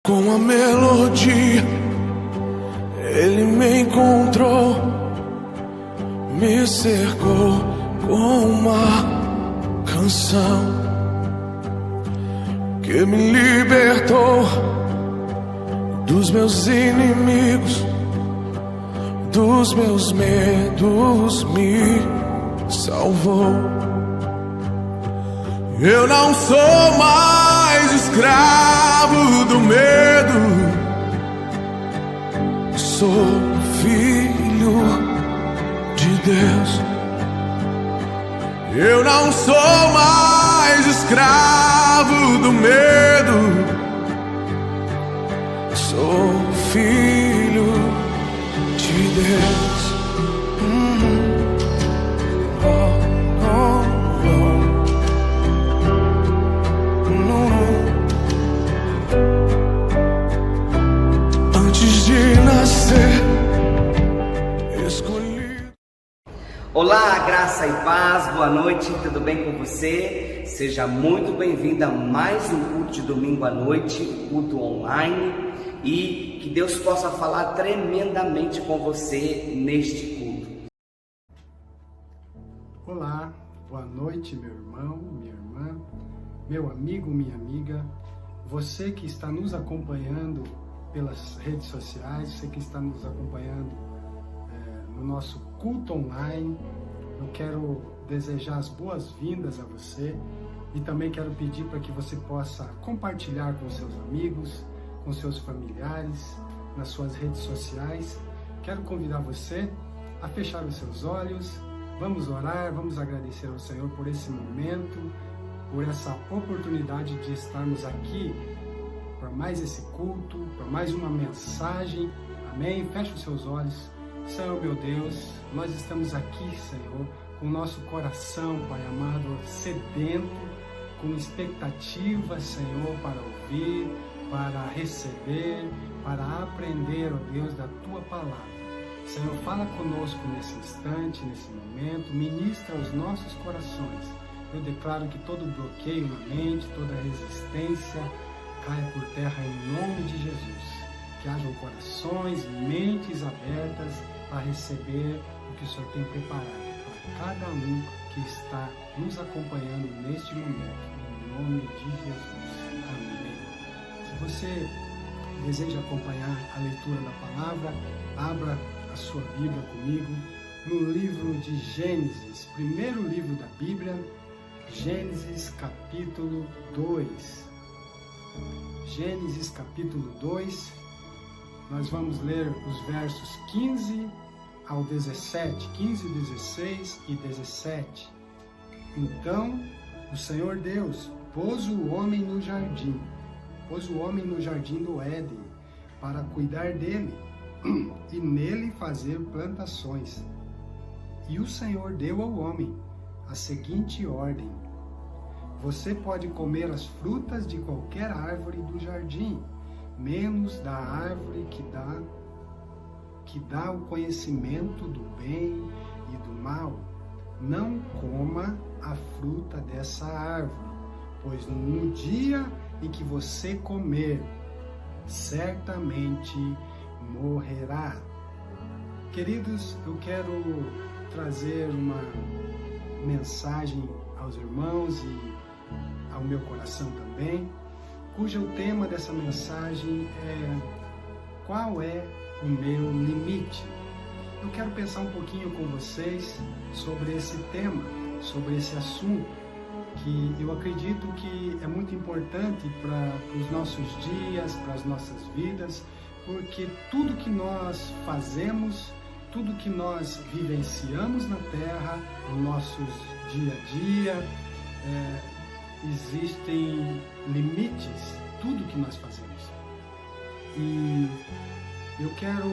Com a melodia, ele me encontrou, me cercou com uma canção que me libertou dos meus inimigos, dos meus medos, me salvou. Eu não sou mais escravo do medo, sou filho de Deus. Eu não sou mais escravo do medo, sou filho de Deus. Antes de nascer, escolhi. Olá, graça e paz, boa noite, tudo bem com você? Seja muito bem-vindo a mais um culto de domingo à noite, culto online, e que Deus possa falar tremendamente com você neste culto. Olá, boa noite, meu irmão, minha irmã, meu amigo, minha amiga, você que está nos acompanhando pelas redes sociais, você que está nos acompanhando no nosso culto online. Eu quero desejar as boas-vindas a você e também quero pedir para que você possa compartilhar com seus amigos, com seus familiares, nas suas redes sociais. Quero convidar você a fechar os seus olhos, vamos orar, vamos agradecer ao Senhor por esse momento, por essa oportunidade de estarmos aqui para mais esse culto, para mais uma mensagem. Amém? Feche os seus olhos. Senhor meu Deus, nós estamos aqui, Senhor, com o nosso coração, Pai amado, sedento, com expectativa, Senhor, para ouvir, para receber, para aprender, ó Deus, da Tua Palavra. Senhor, fala conosco nesse instante, nesse momento, ministra os nossos corações. Eu declaro que todo bloqueio na mente, toda resistência, caia por terra em nome de Jesus. Que hajam corações, mentes abertas para receber o que o Senhor tem preparado para cada um que está nos acompanhando neste momento. Em nome de Jesus. Amém. Se você deseja acompanhar a leitura da palavra, abra a sua Bíblia comigo no livro de Gênesis, primeiro livro da Bíblia, Gênesis capítulo 2. Gênesis capítulo 2, nós vamos ler os versos 15 ao 17, 15, 16 e 17. Então, o Senhor Deus pôs o homem no jardim do Éden, para cuidar dele e nele fazer plantações. E o Senhor deu ao homem a seguinte ordem: você pode comer as frutas de qualquer árvore do jardim, menos da árvore que dá o conhecimento do bem e do mal. Não coma a fruta dessa árvore, pois no dia em que você comer, certamente morrerá. Queridos, eu quero trazer uma mensagem aos irmãos e ao meu coração também, cujo tema dessa mensagem é: qual é o meu limite? Eu quero pensar um pouquinho com vocês sobre esse tema, sobre esse assunto, que eu acredito que é muito importante para os nossos dias, para as nossas vidas, porque tudo que nós fazemos, tudo que nós vivenciamos na Terra, no nosso dia a dia, existem limites, tudo que nós fazemos. E eu quero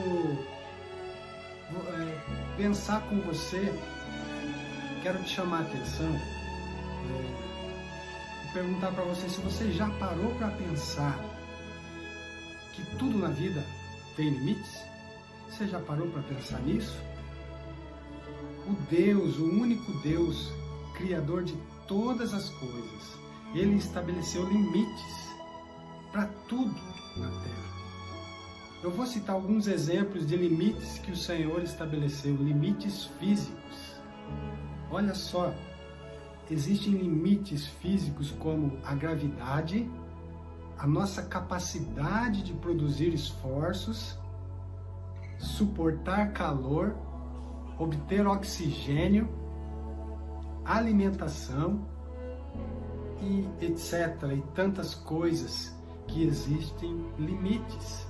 pensar com você, quero te chamar a atenção, e perguntar para você se você já parou para pensar que tudo na vida tem limites. Você já parou para pensar nisso? O Deus, o único Deus, Criador de todas as coisas, Ele estabeleceu limites para tudo na terra. Eu vou citar alguns exemplos de limites que o Senhor estabeleceu, limites físicos. Olha só, existem limites físicos como a gravidade, a nossa capacidade de produzir esforços, suportar calor, obter oxigênio, alimentação e etc. E tantas coisas que existem limites.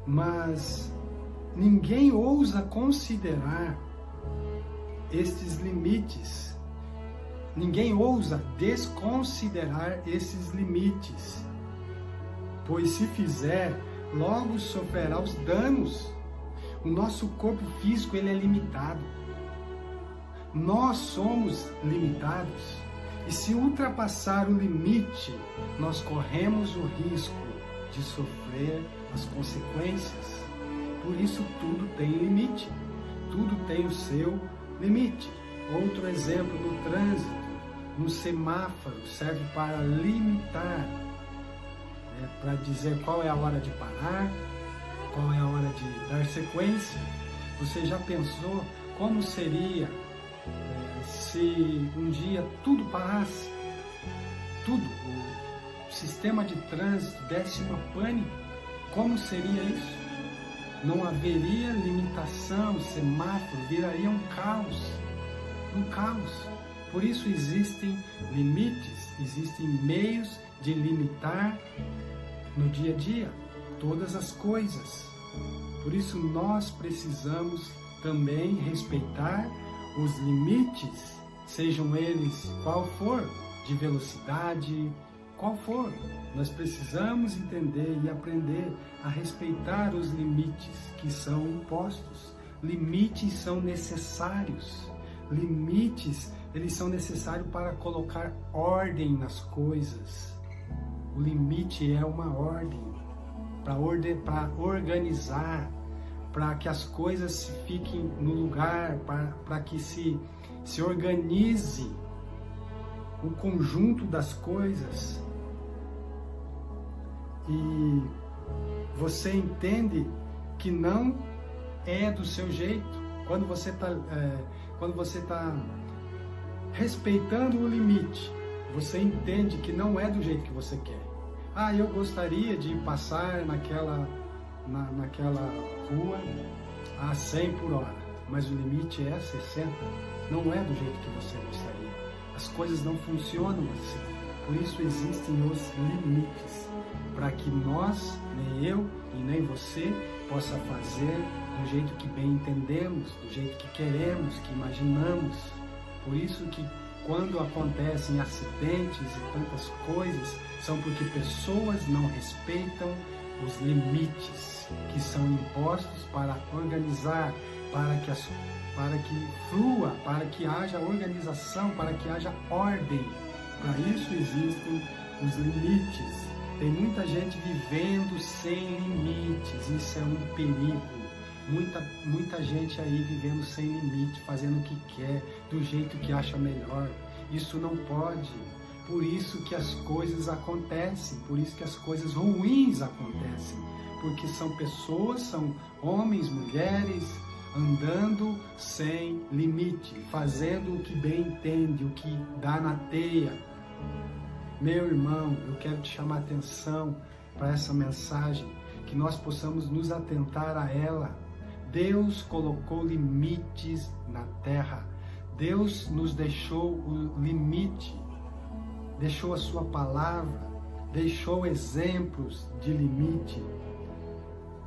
Mas ninguém ousa considerar estes limites. Ninguém ousa desconsiderar esses limites. Pois se fizer, logo sofrerá os danos. O nosso corpo físico ele é limitado. Nós somos limitados. E se ultrapassar o limite, nós corremos o risco de sofrer as consequências. Por isso tudo tem limite. Tudo tem o seu limite. Outro exemplo, no trânsito, no semáforo, serve para limitar, para dizer qual é a hora de parar, qual é a hora de dar sequência. Você já pensou como seria se um dia tudo parasse? Tudo, o sistema de trânsito desse uma pane? Como seria isso? Não haveria limitação, o semáforo viraria um caos. Um caos. Por isso existem limites, existem meios de limitar no dia a dia todas as coisas. Por isso nós precisamos também respeitar os limites, sejam eles qual for, de velocidade, qual for. Nós precisamos entender e aprender a respeitar os limites que são impostos. Limites são necessários. Limites, eles são necessários para colocar ordem nas coisas. O limite é uma ordem para organizar, para que as coisas fiquem no lugar, para que se organize o conjunto das coisas. E você entende que não é do seu jeito. Quando você está respeitando o limite, você entende que não é do jeito que você quer. Ah, eu gostaria de passar naquela rua a 100 por hora, mas o limite é 60. Não é do jeito que você gostaria. As coisas não funcionam assim. Por isso existem os limites, para que nós, nem eu e nem você, possa fazer do jeito que bem entendemos, do jeito que queremos, que imaginamos. Por isso que quando acontecem acidentes e tantas coisas, são porque pessoas não respeitam os limites que são impostos para organizar, para que flua, para que haja organização, para que haja ordem. Para isso existem os limites. Tem muita gente vivendo sem limites, isso é um perigo. Muita gente aí vivendo sem limite, fazendo o que quer, do jeito que acha melhor. Isso não pode. Por isso que as coisas acontecem, por isso que as coisas ruins acontecem. Porque são pessoas, são homens, mulheres, andando sem limite, fazendo o que bem entende, o que dá na teia. Meu irmão, eu quero te chamar a atenção para essa mensagem, que nós possamos nos atentar a ela. Deus colocou limites na terra. Deus nos deixou o limite, deixou a sua palavra, deixou exemplos de limite.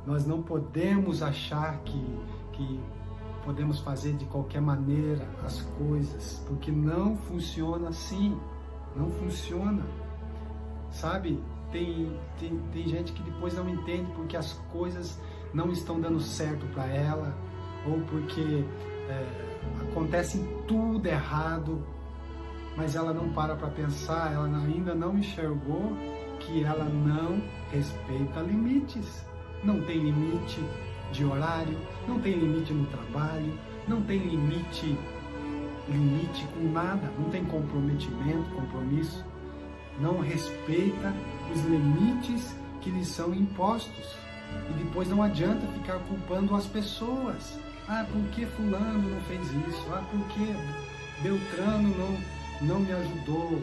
Nós não podemos achar que podemos fazer de qualquer maneira as coisas, porque não funciona assim, não funciona. Sabe, tem gente que depois não entende porque as coisas não estão dando certo para ela, ou porque acontece tudo errado, mas ela não para pensar, ela ainda não enxergou que ela não respeita limites. Não tem limite de horário, não tem limite no trabalho, não tem limite com nada, não tem comprometimento, compromisso. não respeita os limites que lhes são impostos. E depois não adianta ficar culpando as pessoas. Ah, por que fulano não fez isso? Ah, por que Beltrano não me ajudou?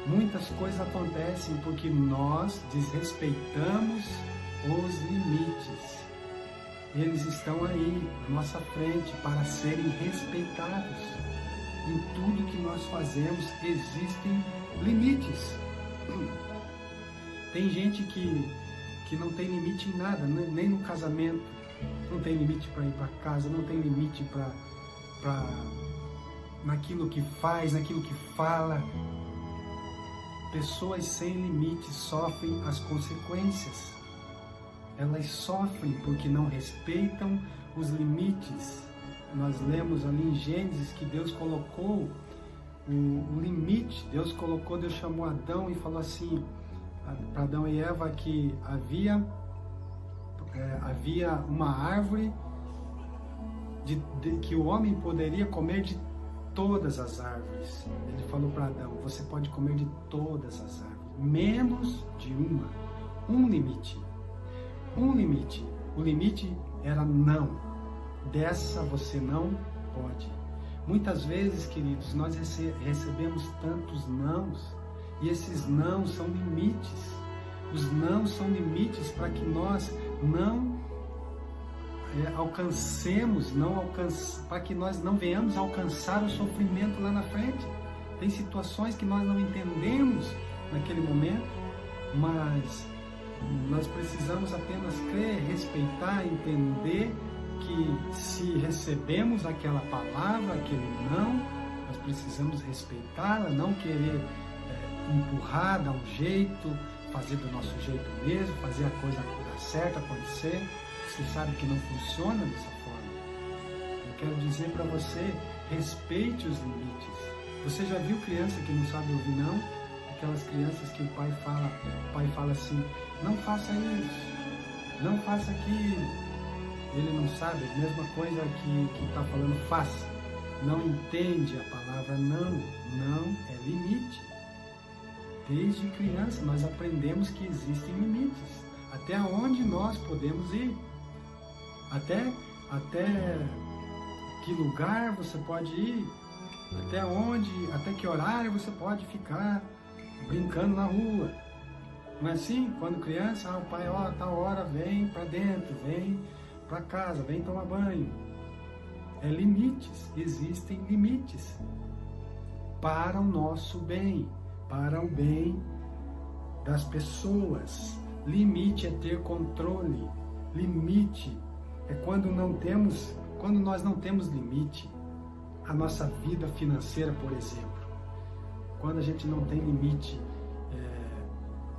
Muitas coisas acontecem porque nós desrespeitamos os limites. Eles estão aí, à nossa frente, para serem respeitados. Em tudo que nós fazemos existem limites. Tem gente que não tem limite em nada, nem no casamento. Não tem limite para ir para casa, não tem limite para naquilo que faz, naquilo que fala. Pessoas sem limite sofrem as consequências. Elas sofrem porque não respeitam os limites. Nós lemos ali em Gênesis que Deus colocou o limite. Deus chamou Adão e falou assim para Adão e Eva que havia uma árvore que o homem poderia comer de todas as árvores. Ele falou para Adão: você pode comer de todas as árvores, menos de uma. Um limite. O limite era não. Dessa você não pode. Muitas vezes, queridos, nós recebemos tantos nãos, e esses nãos são limites. Os nãos são limites para que nós não para que nós não venhamos a alcançar o sofrimento lá na frente. Tem situações que nós não entendemos naquele momento, mas nós precisamos apenas crer, respeitar, entender que se recebemos aquela palavra, aquele não, nós precisamos respeitá-la, não querer empurrar, dar um jeito, fazer do nosso jeito mesmo, fazer a coisa dar certo, acontecer. Você sabe que não funciona dessa forma. Eu quero dizer para você, respeite os limites. Você já viu criança que não sabe ouvir não? Aquelas crianças que o pai fala assim: não faça isso, não faça aquilo. Ele não sabe, a mesma coisa que está falando faça. Não entende a palavra não. Não é limite. Desde criança nós aprendemos que existem limites. Até onde nós podemos ir. Até que lugar você pode ir. Até que horário você pode ficar brincando na rua. Não é assim? Quando criança, o pai, tal hora, vem para dentro, vem para casa, vem tomar banho. É limites, existem limites para o nosso bem, para o bem das pessoas. Limite é ter controle. Limite é quando nós não temos limite. A nossa vida financeira, por exemplo. Quando a gente não tem limite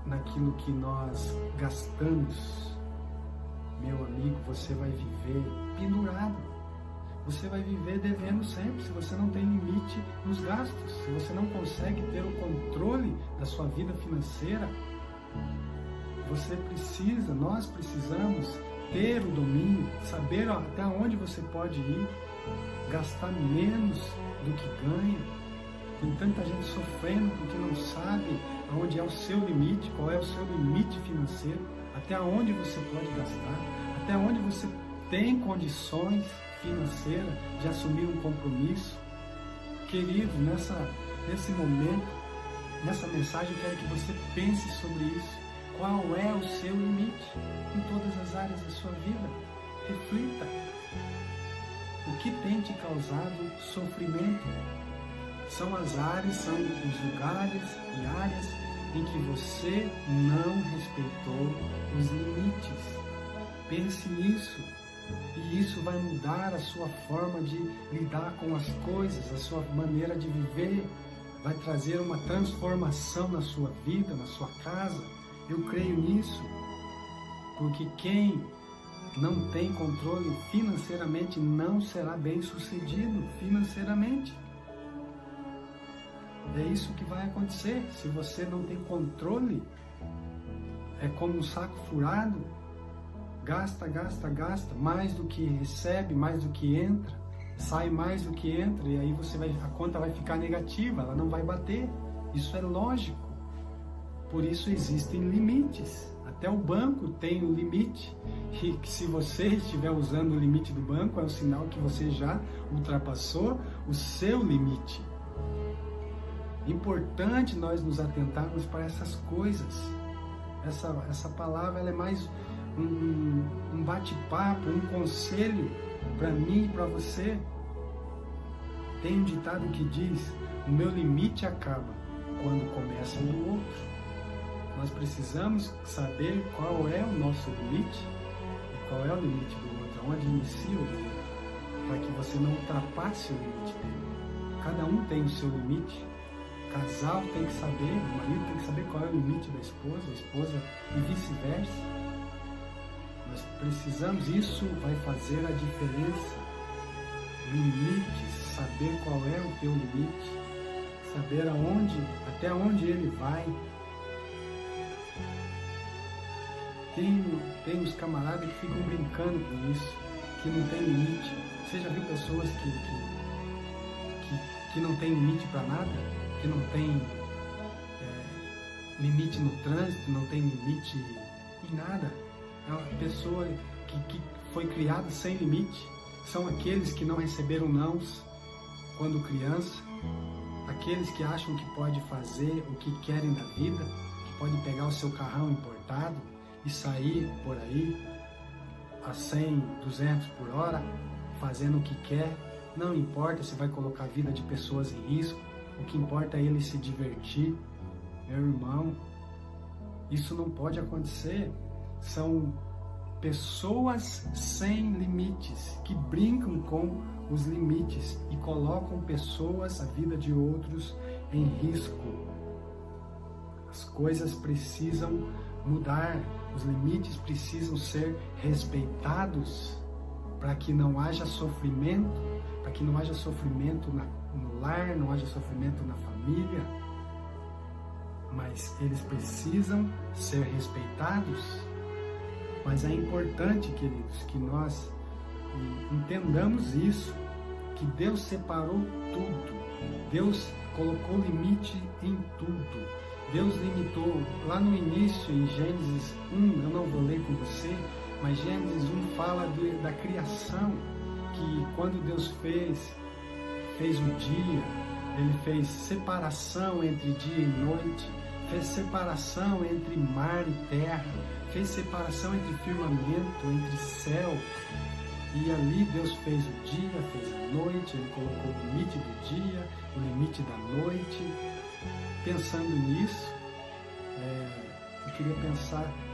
naquilo que nós gastamos, meu amigo, você vai viver pendurado. Você vai viver devendo sempre, se você não tem limite nos gastos, se você não consegue ter o controle da sua vida financeira. Nós precisamos ter o domínio, saber até onde você pode ir, gastar menos do que ganha. Tem tanta gente sofrendo porque não sabe aonde é o seu limite, qual é o seu limite financeiro, até onde você pode gastar, até onde você tem condições financeiras de assumir um compromisso. Querido, nesse momento, nessa mensagem, eu quero que você pense sobre isso. Qual é o seu limite em todas as áreas da sua vida? Reflita. O que tem te causado sofrimento? São as áreas, são os lugares e áreas em que você não respeitou os limites. Pense nisso. E isso vai mudar a sua forma de lidar com as coisas, a sua maneira de viver. Vai trazer uma transformação na sua vida, na sua casa. Eu creio nisso, porque quem não tem controle financeiramente não será bem sucedido financeiramente. É isso que vai acontecer. Se você não tem controle, é como um saco furado. Gasta, mais do que recebe, mais do que entra, sai mais do que entra, e aí a conta vai ficar negativa, ela não vai bater. Isso é lógico. Por isso existem limites. Até o banco tem um limite. E se você estiver usando o limite do banco, é um sinal que você já ultrapassou o seu limite. É importante nós nos atentarmos para essas coisas. Essa palavra ela é mais um bate-papo, um conselho para mim e para você. Tem um ditado que diz: o meu limite acaba quando começa o do outro. Nós precisamos saber qual é o nosso limite e qual é o limite do outro, onde inicia o do outro, para que você não ultrapasse o limite dele. Cada um tem o seu limite. O casal tem que saber, o marido tem que saber qual é o limite da esposa, a esposa e vice-versa. Nós precisamos, isso vai fazer a diferença. Limites, saber qual é o teu limite, saber até onde ele vai. Tem os camaradas que ficam brincando com isso, que não tem limite. Você já viu pessoas que não tem limite para nada? Que não tem limite no trânsito, não tem limite em nada? É uma pessoa que foi criada sem limite. São aqueles que não receberam nãos quando criança, aqueles que acham que pode fazer o que querem da vida, que pode pegar o seu carrão importado e sair por aí a 100, 200 por hora, fazendo o que quer. Não importa se vai colocar a vida de pessoas em risco, o que importa é ele se divertir. Meu irmão, isso não pode acontecer. São pessoas sem limites, que brincam com os limites e colocam pessoas, a vida de outros, em risco. As coisas precisam mudar, os limites precisam ser respeitados para que não haja sofrimento, para que não haja sofrimento no lar, não haja sofrimento na família, mas eles precisam ser respeitados. Mas é importante, queridos, que nós entendamos isso, que Deus separou tudo, Deus colocou limite em tudo. Deus limitou lá no início, em Gênesis 1, eu não vou ler com você, mas Gênesis 1 fala da criação, que quando Deus fez o dia, Ele fez separação entre dia e noite, fez separação entre mar e terra, fez separação entre firmamento, entre céu. E ali Deus fez o dia, fez a noite, Ele colocou o limite do dia, o limite da noite. Pensando nisso, eu queria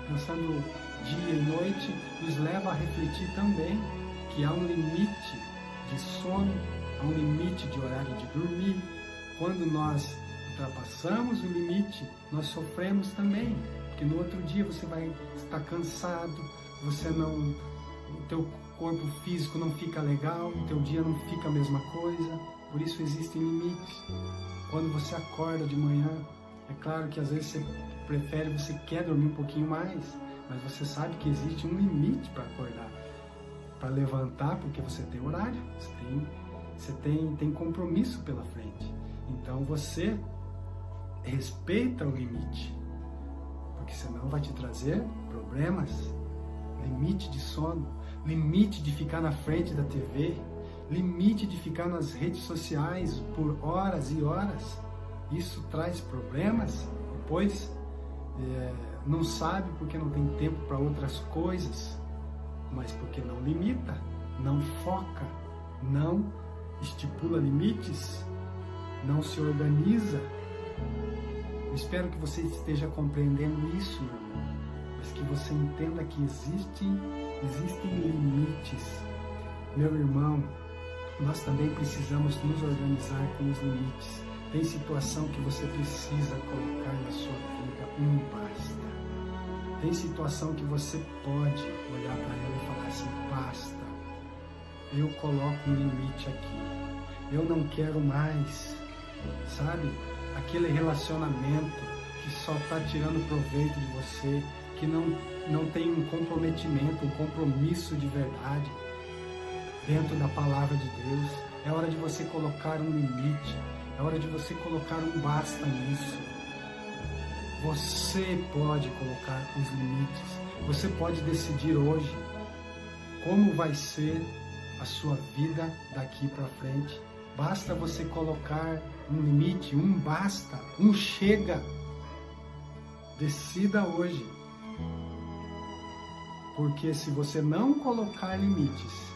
pensando dia e noite, nos leva a refletir também que há um limite de sono, há um limite de horário de dormir. Quando nós ultrapassamos o limite, nós sofremos também, porque no outro dia você vai estar cansado, o teu corpo físico não fica legal, o teu dia não fica a mesma coisa. Por isso existem limites. Quando você acorda de manhã, é claro que às vezes você quer dormir um pouquinho mais, mas você sabe que existe um limite para acordar, para levantar, porque você tem horário, você tem compromisso pela frente. Então você respeita o limite, porque senão vai te trazer problemas. Limite de sono, limite de ficar na frente da TV, limite de ficar nas redes sociais por horas e horas. Isso traz problemas. Depois não sabe porque não tem tempo para outras coisas, mas porque não limita, não foca, não estipula limites, não se organiza. Eu espero que você esteja compreendendo isso, meu irmão, mas que você entenda que existem limites. Meu irmão, nós também precisamos nos organizar com os limites. Tem situação que você precisa colocar na sua vida um basta. Tem situação que você pode olhar para ela e falar assim: basta, eu coloco um limite aqui, eu não quero mais, sabe? Aquele relacionamento que só está tirando proveito de você, que não tem um comprometimento, um compromisso de verdade dentro da palavra de Deus. É hora de você colocar um limite, é hora de você colocar um basta nisso. Você pode colocar os limites. Você pode decidir hoje como vai ser a sua vida daqui para frente. Basta você colocar um limite, um basta, um chega. Decida hoje. Porque se você não colocar limites,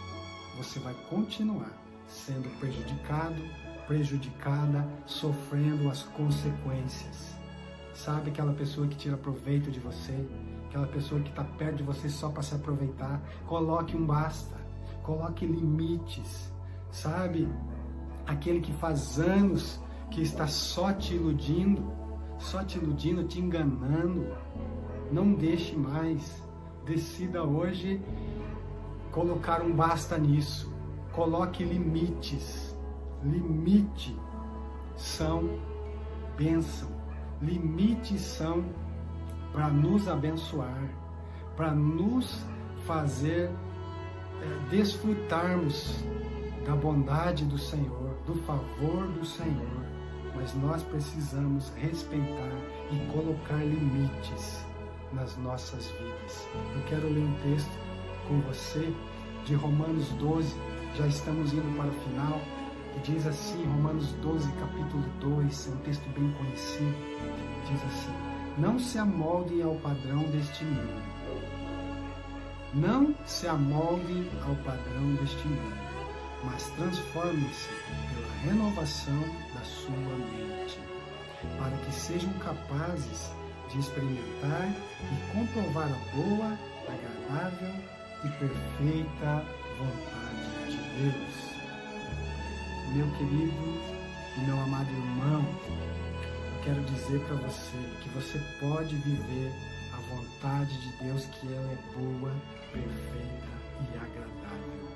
você vai continuar sendo prejudicado, prejudicada, sofrendo as consequências. Sabe aquela pessoa que tira proveito de você? Aquela pessoa que está perto de você só para se aproveitar? Coloque um basta, coloque limites. Sabe? Aquele que faz anos que está só te iludindo, te enganando. Não deixe mais. Decida hoje colocar um basta nisso. Coloque limites. Limite são bênção. Limites são para nos abençoar, para nos fazer desfrutarmos da bondade do Senhor, do favor do Senhor. Mas nós precisamos respeitar e colocar limites nas nossas vidas. Eu quero ler um texto com você de Romanos 12, já estamos indo para o final, e diz assim, Romanos 12, capítulo 2, é um texto bem conhecido, diz assim: não se amoldem ao padrão deste mundo. Não se amoldem ao padrão deste mundo, mas transformem-se pela renovação da sua mente, para que sejam capazes de experimentar e comprovar a boa, agradável e perfeita vontade de Deus. Meu querido e meu amado irmão, eu quero dizer para você que você pode viver a vontade de Deus, que ela é boa, perfeita e agradável.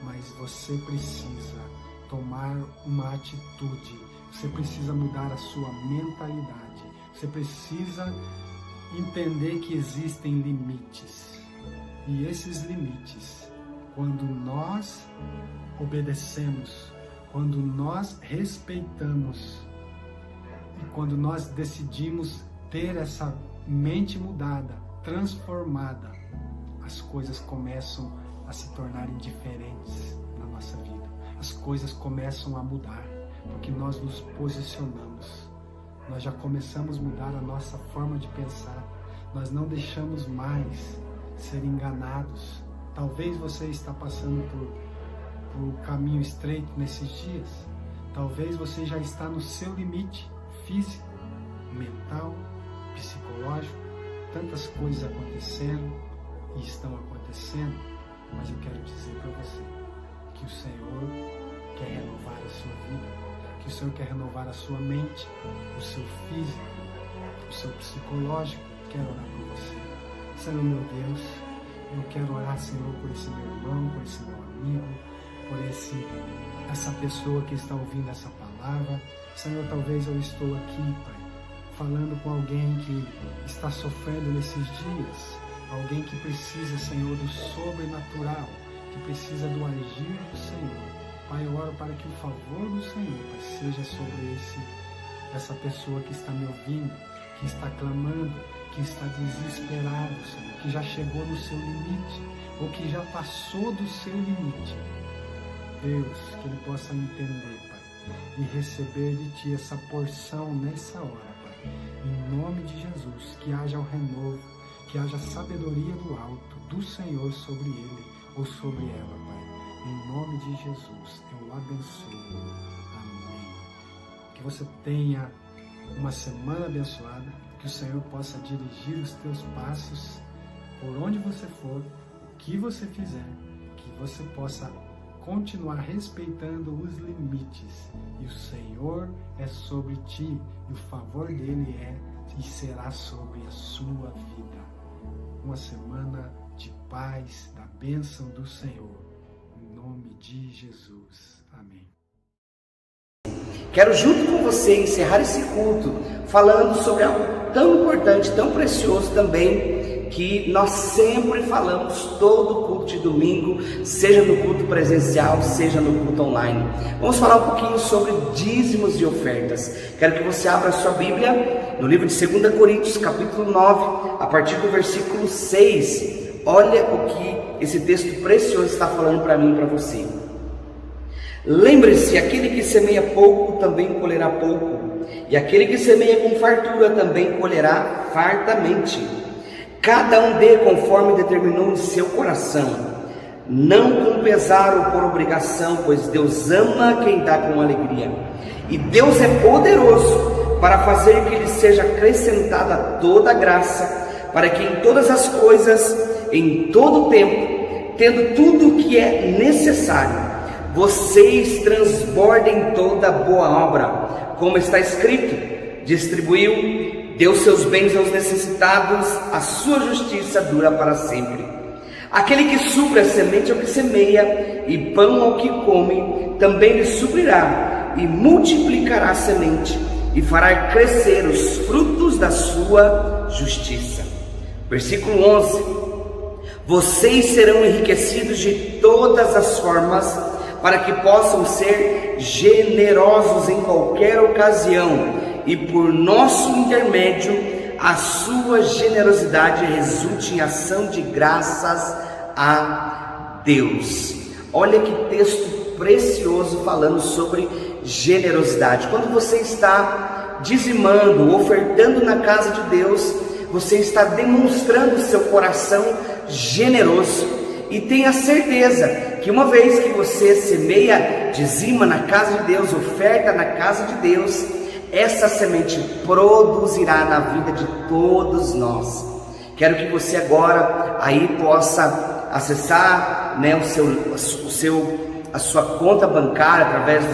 Mas você precisa tomar uma atitude, você precisa mudar a sua mentalidade, você precisa entender que existem limites. E esses limites, quando nós obedecemos, quando nós respeitamos e quando nós decidimos ter essa mente mudada, transformada, as coisas começam a se tornarem diferentes na nossa vida. As coisas começam a mudar, porque nós nos posicionamos. Nós já começamos a mudar a nossa forma de pensar. Nós não deixamos mais ser enganados. Talvez você está passando por caminho estreito nesses dias. Talvez você já está no seu limite físico, mental, psicológico. Tantas coisas acontecendo e estão acontecendo. Mas eu quero dizer para você que o Senhor quer renovar a sua vida, que o Senhor quer renovar a sua mente, o seu físico, o seu psicológico. Quero orar por você. Senhor meu Deus, eu quero orar, Senhor, por esse meu irmão, por esse meu amigo, por essa pessoa que está ouvindo essa palavra. Senhor, talvez eu estou aqui, Pai, falando com alguém que está sofrendo nesses dias, alguém que precisa, Senhor, do sobrenatural, que precisa do agir do Senhor. Pai, eu oro para que o favor do Senhor, Pai, seja sobre essa pessoa que está me ouvindo, que está clamando, que está desesperado, Senhor, que já chegou no seu limite, ou que já passou do seu limite. Deus, que ele possa entender, Pai, e receber de Ti essa porção nessa hora, Pai. Em nome de Jesus, que haja o renovo, que haja sabedoria do alto, do Senhor sobre ele ou sobre ela, Pai. Em nome de Jesus, eu abençoo. Amém. Que você tenha uma semana abençoada, que o Senhor possa dirigir os teus passos por onde você for, o que você fizer, que você possa continuar respeitando os limites. E o Senhor é sobre ti, e o favor dele é e será sobre a sua vida. Uma semana de paz, da bênção do Senhor. Em nome de Jesus. Amém. Quero junto com você encerrar esse culto falando sobre algo tão importante, tão precioso também, que nós sempre falamos todo culto de domingo, seja no culto presencial, seja no culto online. Vamos falar um pouquinho sobre dízimos e ofertas. Quero que você abra a sua Bíblia no livro de 2 Coríntios, capítulo 9, a partir do versículo 6. Olha o que esse texto precioso está falando para mim e para você. Lembre-se, aquele que semeia pouco também colherá pouco, e aquele que semeia com fartura também colherá fartamente. Cada um dê conforme determinou em seu coração, não com pesar ou por obrigação, pois Deus ama quem dá com alegria. E Deus é poderoso para fazer que lhe seja acrescentada toda a graça, para que em todas as coisas, em todo o tempo, tendo tudo o que é necessário, vocês transbordem toda boa obra, como está escrito: distribuiu, deu seus bens aos necessitados, a sua justiça dura para sempre. Aquele que supre a semente ao que semeia, e pão ao que come, também lhe suprirá, e multiplicará a semente, e fará crescer os frutos da sua justiça. Versículo 11: vocês serão enriquecidos de todas as formas, para que possam ser generosos em qualquer ocasião, e por nosso intermédio a sua generosidade resulte em ação de graças a Deus. Olha que texto precioso falando sobre generosidade. Quando você está dizimando, ofertando na casa de Deus, você está demonstrando o seu coração generoso. E tenha certeza que uma vez que você semeia, dizima na casa de Deus, oferta na casa de Deus, essa semente produzirá na vida de todos nós. Quero que você agora aí possa acessar, né, a sua conta bancária através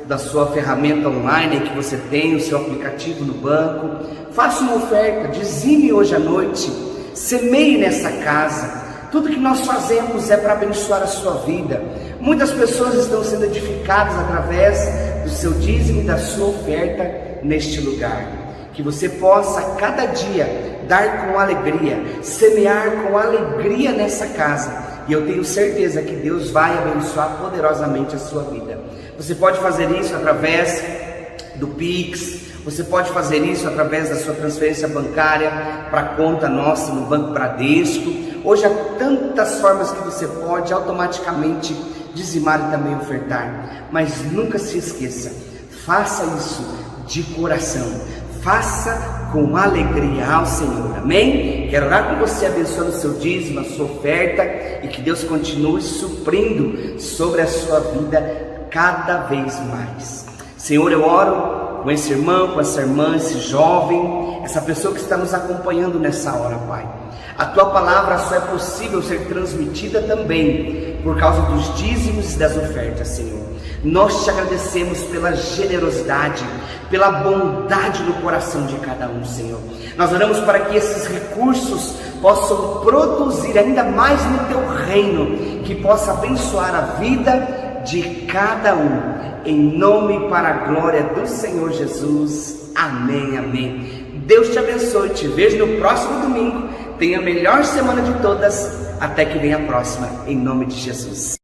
da sua ferramenta online que você tem, o seu aplicativo no banco. Faça uma oferta, dizime hoje à noite, semeie nessa casa. Tudo que nós fazemos é para abençoar a sua vida. Muitas pessoas estão sendo edificadas através do seu dízimo e da sua oferta neste lugar. Que você possa cada dia dar com alegria, semear com alegria nessa casa. E eu tenho certeza que Deus vai abençoar poderosamente a sua vida. Você pode fazer isso através do Pix. Você pode fazer isso através da sua transferência bancária para a conta nossa no Banco Bradesco. Hoje há tantas formas que você pode automaticamente dizimar e também ofertar. Mas nunca se esqueça, faça isso de coração. Faça com alegria ao Senhor, amém? Quero orar com você, abençoando o seu dízimo, a sua oferta, e que Deus continue suprindo sobre a sua vida cada vez mais. Senhor, eu oro com esse irmão, com essa irmã, esse jovem, essa pessoa que está nos acompanhando nessa hora, Pai. A Tua palavra só é possível ser transmitida também por causa dos dízimos e das ofertas, Senhor. Nós te agradecemos pela generosidade, pela bondade no coração de cada um, Senhor. Nós oramos para que esses recursos possam produzir ainda mais no Teu reino, que possa abençoar a vida de cada um. Em nome e para a glória do Senhor Jesus. Amém, amém. Deus te abençoe. Te vejo no próximo domingo. Tenha a melhor semana de todas. Até que venha a próxima. Em nome de Jesus.